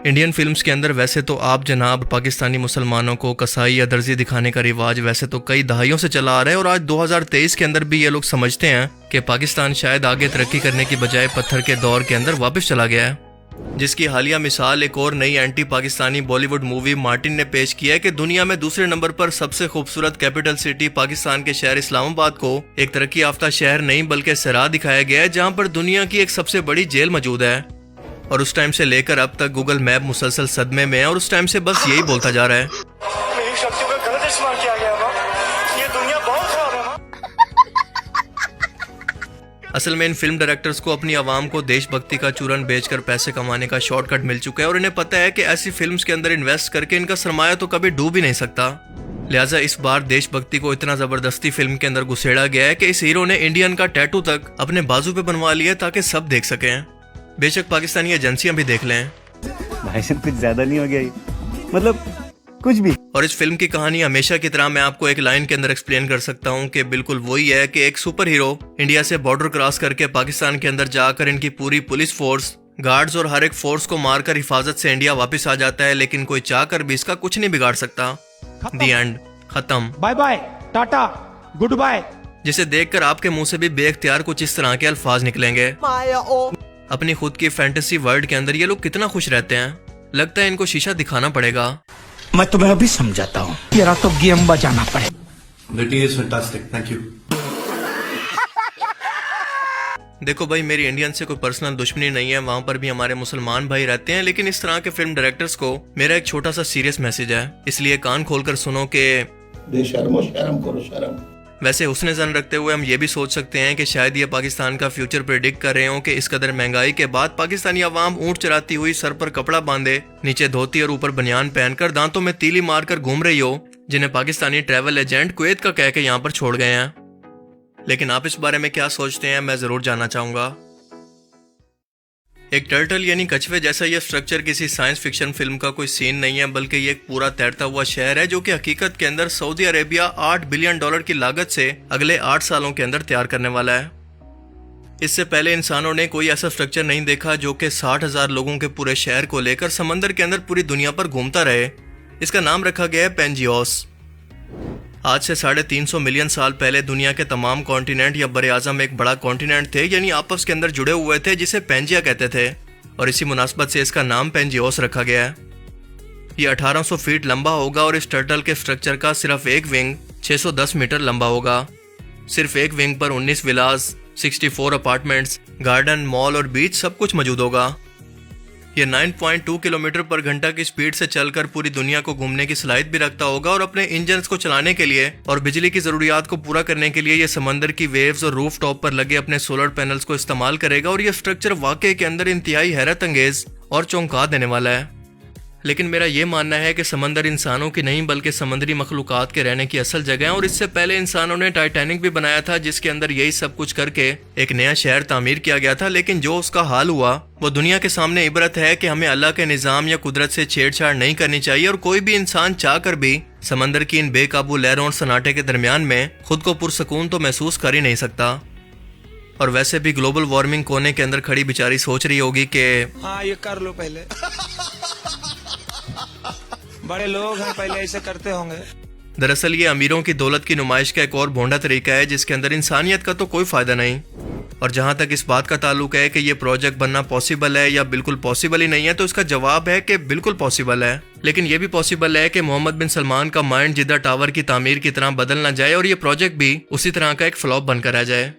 Indian films के अंदर वैसे तो आप जनाब पाकिस्तानी मुसलमानों को कसाई या दर्जी दिखाने का रिवाज वैसे तो कई दहाइयों से चला आ रहा है और आज 2023 के अंदर भी ये लोग समझते हैं कि पाकिस्तान शायद आगे तरक्की करने की बजाय पत्थर के दौर के अंदर वापस चला गया है, जिसकी हालिया मिसाल एक और नई anti Pakistani Bollywood movie Martin ने पेश किया है कि दुनिया में दूसरे नंबर पर सबसे खूबसूरत कैपिटल सिटी पाकिस्तान के शहर इस्लामाबाद को एक तरक्की याफ्ता शहर नहीं बल्कि सराह दिखाया गया है जहां पर दुनिया की एक सबसे बड़ी जेल मौजूद है। और उस टाइम से लेकर अब तक गूगल मैप मुसलसल सदमे में है और उस टाइम से बस यही बोलता जा रहा है, मेरी शक्तियों का गलत इस्तेमाल किया गया मां, ये दुनिया बहुत खराब है मां। असल में इन फिल्म डायरेक्टर्स को अपनी आवाम को देशभक्ति का चूरन बेचकर पैसे कमाने का शॉर्टकट मिल चुका है और इन्हें पता है कि ऐसी फिल्म्स के अंदर इन्वेस्ट करके इनका सरमाया तो कभी डूब ही नहीं सकता। लिहाजा इस बार देशभक्ति को इतना जबरदस्ती फिल्म के अंदर घुसेड़ा गया है कि इस हीरो ने इंडियन का टैटू तक अपने बाजू पे बनवा लिया ताकि सब देख सकें, बेशक पाकिस्तानी एजेंसियां भी देख लें। भाई साहब कुछ ज्यादा नहीं हो गया ये? मतलब कुछ भी। और इस फिल्म की कहानी हमेशा की तरह मैं आपको एक लाइन के अंदर एक्सप्लेन कर सकता हूँ कि बिल्कुल वही है कि एक सुपर हीरो इंडिया से बॉर्डर क्रॉस करके पाकिस्तान के अंदर जाकर इनकी पूरी पुलिस फोर्स, गार्ड्स और हर एक फोर्स को मारकर हिफाजत से इंडिया वापस आ जाता है, लेकिन कोई चाह कर भी इसका कुछ नहीं बिगाड़ सकता। दी एंड, खत्म, bye bye, Tata, good bye. जिसे देखकर आपके मुंह से भी बेख्तियार कुछ इस तरह के अल्फाज निकलेंगे। अपनी खुद की फैंटेसी वर्ल्ड के अंदर ये लोग कितना खुश रहते हैं, लगता है इनको शीशा दिखाना पड़ेगा। मैं तुम्हें अभी समझाता हूँ, तेरा तो गेम बजाना पड़ेगा। That is fantastic, thank you. देखो भाई, मेरी इंडियन से कोई पर्सनल दुश्मनी नहीं है, वहाँ पर भी हमारे मुसलमान भाई रहते हैं, लेकिन इस तरह के फिल्म डायरेक्टर्स को मेरा एक छोटा सा सीरियस मैसेज है, इसलिए कान खोलकर सुनो कि बेशर्मो शर्म करो शर्म। वैसे हुस्न ज़न रखते हुए हम ये भी सोच सकते हैं कि शायद ये पाकिस्तान का फ्यूचर प्रेडिक्ट कर रहे हो कि इस कदर महंगाई के बाद पाकिस्तानी अवाम ऊँट चराती हुई सर पर कपड़ा बांधे, नीचे धोती और ऊपर बनियान पहनकर दांतों में तीली मारकर घूम रही हो, जिन्हें पाकिस्तानी ट्रैवल एजेंट कुवैत का कह के यहाँ पर छोड़ गए हैं। लेकिन आप इस बारे में क्या सोचते हैं, मैं जरूर जानना चाहूंगा। एक टर्टल यानी कछुए जैसा यह स्ट्रक्चर किसी साइंस फिक्शन फिल्म का कोई सीन नहीं है, बल्कि ये एक पूरा तैरता हुआ शहर है जो कि हकीकत के अंदर सऊदी अरेबिया $8 बिलियन की लागत से अगले 8 सालों के अंदर तैयार करने वाला है। इससे पहले इंसानों ने कोई ऐसा स्ट्रक्चर नहीं देखा जो कि 60,000 लोगों के पूरे शहर को लेकर समंदर के अंदर पूरी दुनिया पर घूमता रहे। इसका नाम रखा गया है पेंजियोस। आज से 350 मिलियन साल पहले दुनिया के तमाम कॉन्टिनेंट या बरे आजम एक बड़ा कॉन्टिनेंट थे, यानी आपस के अंदर जुड़े हुए थे, जिसे पेंजिया कहते थे और इसी मुनासबत से इसका नाम पेंजियोस रखा गया है। ये 1800 फीट लंबा होगा और इस टर्टल के स्ट्रक्चर का सिर्फ एक विंग 610 मीटर लंबा होगा। सिर्फ एक विंग पर 19 विलास, 64 अपार्टमेंट्स, गार्डन, मॉल और बीच सब कुछ मौजूद होगा। यह 9.2 किलोमीटर पर घंटा की स्पीड से चलकर पूरी दुनिया को घूमने की सलाहियत भी रखता होगा और अपने इंजन्स को चलाने के लिए और बिजली की जरूरियात को पूरा करने के लिए यह समंदर की वेव्स और रूफ टॉप पर लगे अपने सोलर पैनल्स को इस्तेमाल करेगा और यह स्ट्रक्चर वाकई के अंदर इंतहाई हैरत अंगेज और चौंका देने वाला है। लेकिन मेरा यह मानना है कि समंदर इंसानों की नहीं बल्कि समुद्री मखलूकात के रहने की असल जगह है और इससे पहले इंसानों ने टाइटैनिक भी बनाया था, जिसके अंदर यही सब कुछ करके एक नया शहर तामीर किया गया था। लेकिन जो उसका हाल हुआ वो दुनिया के सामने इबरत है कि हमें अल्लाह के निज़ाम या कुदरत से छेड़छाड़ नहीं करनी चाहिए और कोई भी इंसान चाह कर भी समंदर की इन बेकाबू लहरों और सन्नाटे के दरमियान में खुद को पुरसकून तो महसूस कर ही नहीं सकता। और वैसे भी ग्लोबल वार्मिंग कोने के अंदर खड़ी बेचारी सोच रही होगी कि हाँ ये कर लो पहले बड़े लोग हैं, पहले ऐसे करते होंगे। दरअसल ये अमीरों की दौलत की नुमाइश का एक और भोंडा तरीका है जिसके अंदर इंसानियत का तो कोई फायदा नहीं। और जहां तक इस बात का ताल्लुक है कि ये प्रोजेक्ट बनना पॉसिबल है या बिल्कुल पॉसिबल ही नहीं है, तो इसका जवाब है कि बिल्कुल पॉसिबल है। लेकिन ये भी पॉसिबल है कि मोहम्मद बिन सलमान का माइंड जिद्दा टावर की तामीर की तरह बदल ना जाए और ये प्रोजेक्ट भी उसी तरह का एक फ्लॉप बनकर आ जाए।